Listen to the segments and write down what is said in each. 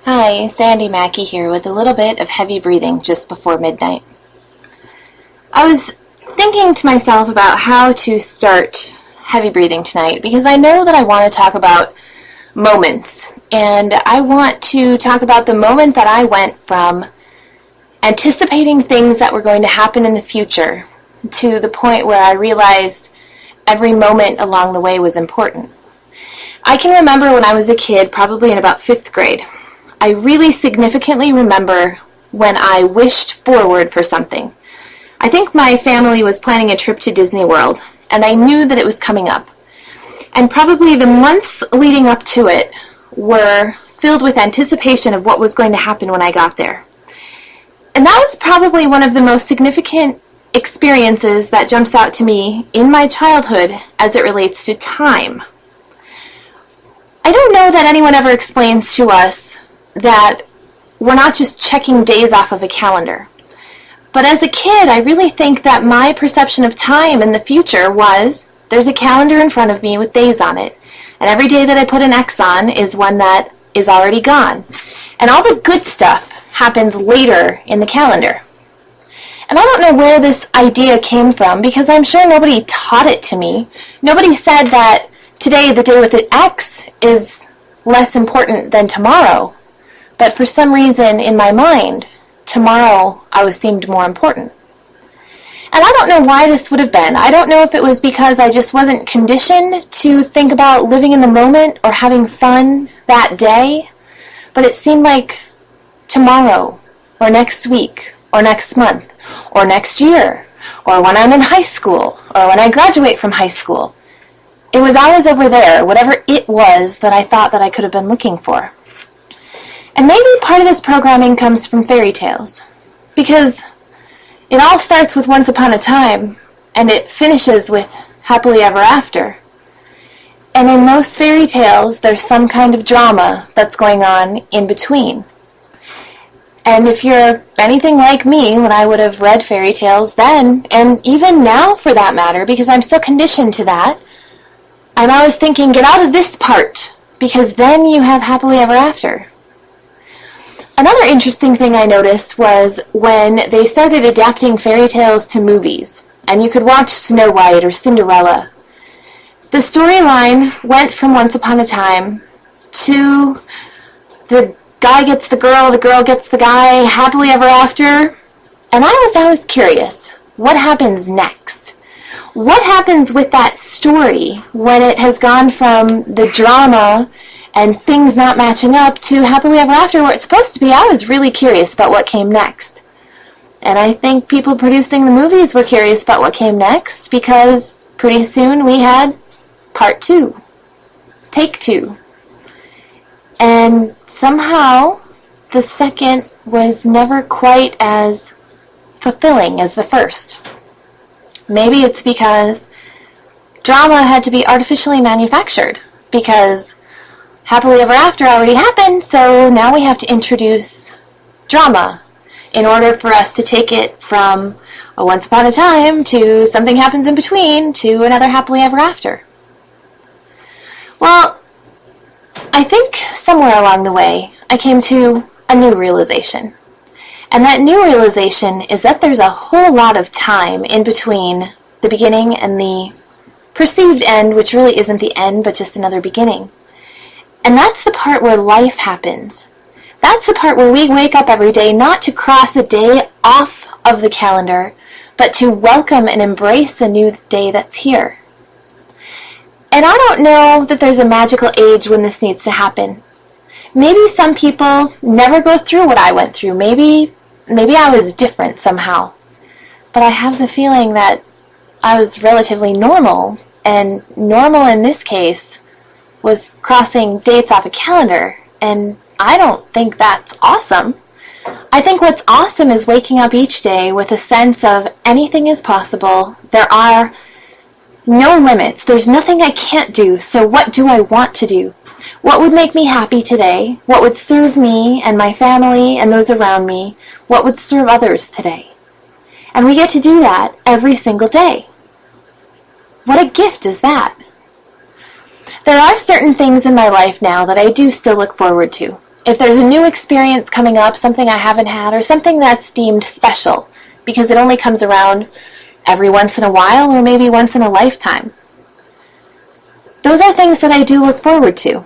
Hi, Sandi Maki here with a little bit of heavy breathing just before midnight. I was thinking to myself about how to start heavy breathing tonight because I know that I want to talk about moments, and I want to talk about the moment that I went from anticipating things that were going to happen in the future to the point where I realized every moment along the way was important. I can remember when I was a kid, probably in about 5th grade, I really significantly remember when I wished forward for something. I think my family was planning a trip to Disney World, and I knew that it was coming up. And probably the months leading up to it were filled with anticipation of what was going to happen when I got there. And that was probably one of the most significant experiences that jumps out to me in my childhood as it relates to time. I don't know that anyone ever explains to us that we're not just checking days off of a calendar. But as a kid, I really think that my perception of time in the future was, there's a calendar in front of me with days on it, and every day that I put an X on is one that is already gone. And all the good stuff happens later in the calendar. And I don't know where this idea came from, because I'm sure nobody taught it to me. Nobody said that today, the day with an X, is less important than tomorrow. But for some reason in my mind, tomorrow always seemed more important. And I don't know why this would have been. I don't know if it was because I just wasn't conditioned to think about living in the moment or having fun that day, but it seemed like tomorrow, or next week, or next month, or next year, or when I'm in high school, or when I graduate from high school. It was always over there, whatever it was that I thought that I could have been looking for. And maybe part of this programming comes from fairy tales, because it all starts with once upon a time, and it finishes with happily ever after. And in most fairy tales, there's some kind of drama that's going on in between. And if you're anything like me, when I would have read fairy tales then, and even now for that matter, because I'm still conditioned to that, I'm always thinking, get out of this part, because then you have happily ever after. Another interesting thing I noticed was when they started adapting fairy tales to movies, and you could watch Snow White or Cinderella. The storyline went from once upon a time to the guy gets the girl gets the guy, happily ever after. And I was always curious, what happens next? What happens with that story when it has gone from the drama and things not matching up to happily ever after where it's supposed to be? I was really curious about what came next. And I think people producing the movies were curious about what came next, because pretty soon we had part 2, take 2. And somehow the second was never quite as fulfilling as the first. Maybe it's because drama had to be artificially manufactured, because happily ever after already happened, so now we have to introduce drama in order for us to take it from a once upon a time to something happens in between to another happily ever after. Well, I think somewhere along the way I came to a new realization. And that new realization is that there's a whole lot of time in between the beginning and the perceived end, which really isn't the end, but just another beginning. And that's the part where life happens. That's the part where we wake up every day not to cross a day off of the calendar, but to welcome and embrace a new day that's here. And I don't know that there's a magical age when this needs to happen. Maybe some people never go through what I went through. Maybe I was different somehow. But I have the feeling that I was relatively normal, and normal in this case was crossing dates off a calendar, and I don't think that's awesome. I think what's awesome is waking up each day with a sense of anything is possible. There are no limits. There's nothing I can't do, so what do I want to do? What would make me happy today? What would serve me and my family and those around me? What would serve others today? And we get to do that every single day. What a gift is that? There are certain things in my life now that I do still look forward to. If there's a new experience coming up, something I haven't had, or something that's deemed special, because it only comes around every once in a while or maybe once in a lifetime. Those are things that I do look forward to.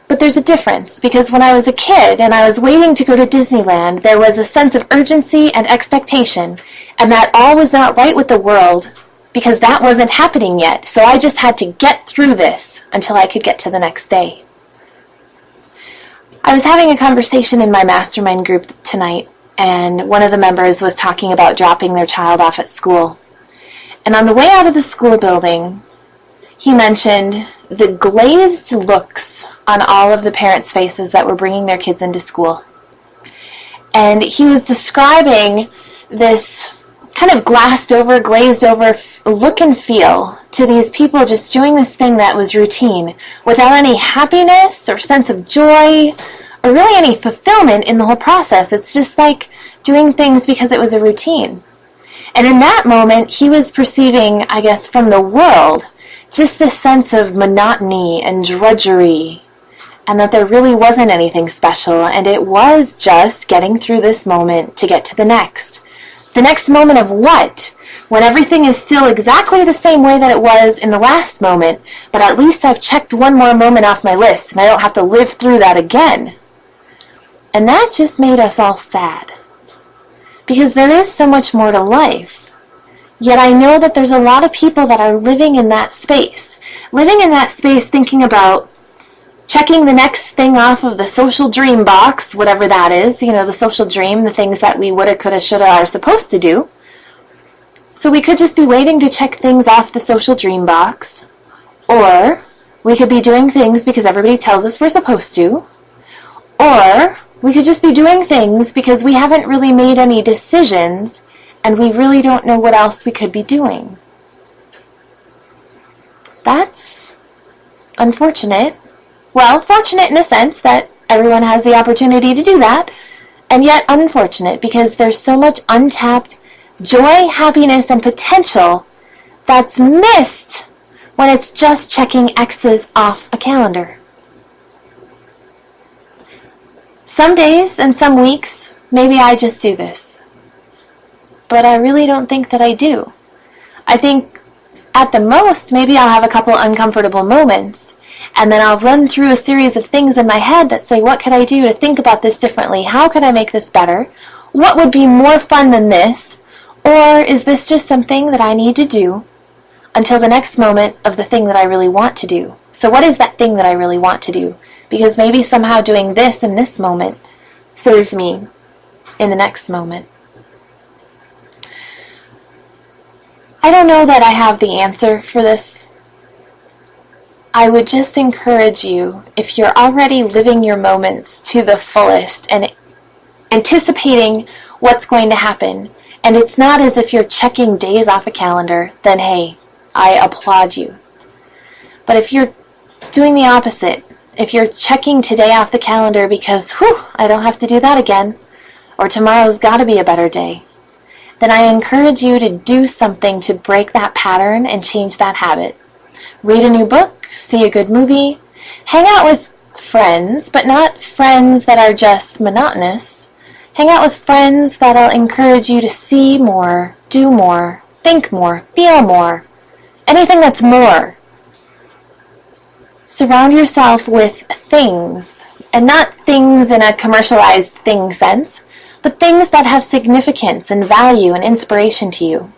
But there's a difference, because when I was a kid and I was waiting to go to Disneyland, there was a sense of urgency and expectation, and that all was not right with the world because that wasn't happening yet. So I just had to get through this until I could get to the next day. I was having a conversation in my mastermind group tonight, and one of the members was talking about dropping their child off at school. And on the way out of the school building, he mentioned the glazed looks on all of the parents' faces that were bringing their kids into school. And he was describing this kind of glassed over, glazed over look and feel to these people just doing this thing that was routine without any happiness or sense of joy or really any fulfillment in the whole process. It's just like doing things because it was a routine. And in that moment, he was perceiving, I guess, from the world, just this sense of monotony and drudgery, and that there really wasn't anything special, and it was just getting through this moment to get to the next. The next moment of what? When everything is still exactly the same way that it was in the last moment, but at least I've checked one more moment off my list, and I don't have to live through that again. And that just made us all sad. Because there is so much more to life. Yet I know that there's a lot of people that are living in that space. Living in that space thinking about checking the next thing off of the social dream box, whatever that is, the social dream, the things that we woulda, coulda, shoulda are supposed to do. So we could just be waiting to check things off the social dream box, or we could be doing things because everybody tells us we're supposed to, or we could just be doing things because we haven't really made any decisions and we really don't know what else we could be doing. That's unfortunate. Well, fortunate in a sense that everyone has the opportunity to do that, and yet unfortunate because there's so much untapped joy, happiness, and potential that's missed when it's just checking X's off a calendar. Some days and some weeks, maybe I just do this. But I really don't think that I do. I think at the most, maybe I'll have a couple uncomfortable moments, and then I'll run through a series of things in my head that say, what could I do to think about this differently? How could I make this better? What would be more fun than this? Or is this just something that I need to do until the next moment of the thing that I really want to do? So what is that thing that I really want to do? Because maybe somehow doing this in this moment serves me in the next moment. I don't know that I have the answer for this. I would just encourage you, if you're already living your moments to the fullest and anticipating what's going to happen, and it's not as if you're checking days off a calendar, then hey, I applaud you. But if you're doing the opposite, if you're checking today off the calendar because, I don't have to do that again, or tomorrow's got to be a better day, then I encourage you to do something to break that pattern and change that habit. Read a new book, see a good movie, hang out with friends, but not friends that are just monotonous. Hang out with friends that'll encourage you to see more, do more, think more, feel more. Anything that's more. Surround yourself with things, and not things in a commercialized thing sense, but things that have significance and value and inspiration to you.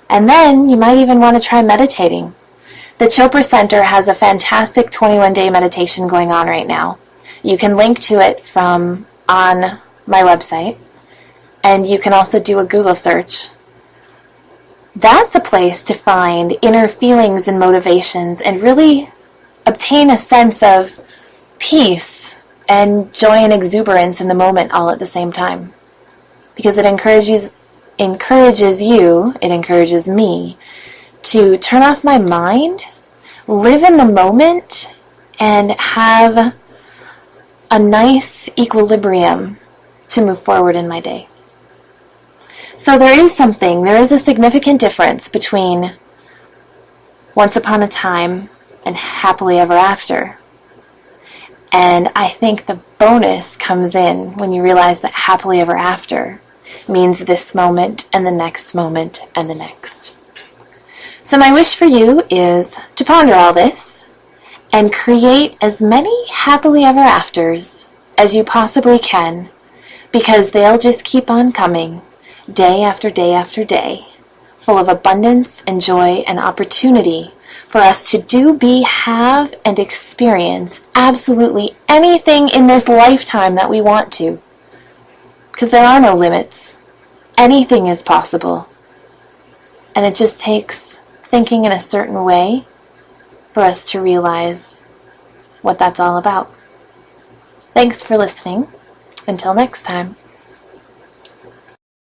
And then you might even want to try meditating. The Chopra Center has a fantastic 21-day meditation going on right now. You can link to it from on my website, and you can also do a Google search. That's a place to find inner feelings and motivations and really obtain a sense of peace and joy and exuberance in the moment all at the same time. Because it encourages me to turn off my mind, live in the moment, and have a nice equilibrium to move forward in my day. So there is a significant difference between once upon a time and happily ever after. And I think the bonus comes in when you realize that happily ever after means this moment and the next moment and the next. So my wish for you is to ponder all this and create as many happily ever afters as you possibly can, because they'll just keep on coming day after day after day, full of abundance and joy and opportunity for us to do, be, have, and experience absolutely anything in this lifetime that we want to. Because there are no limits. Anything is possible. And it just takes thinking in a certain way for us to realize what that's all about. Thanks for listening. Until next time.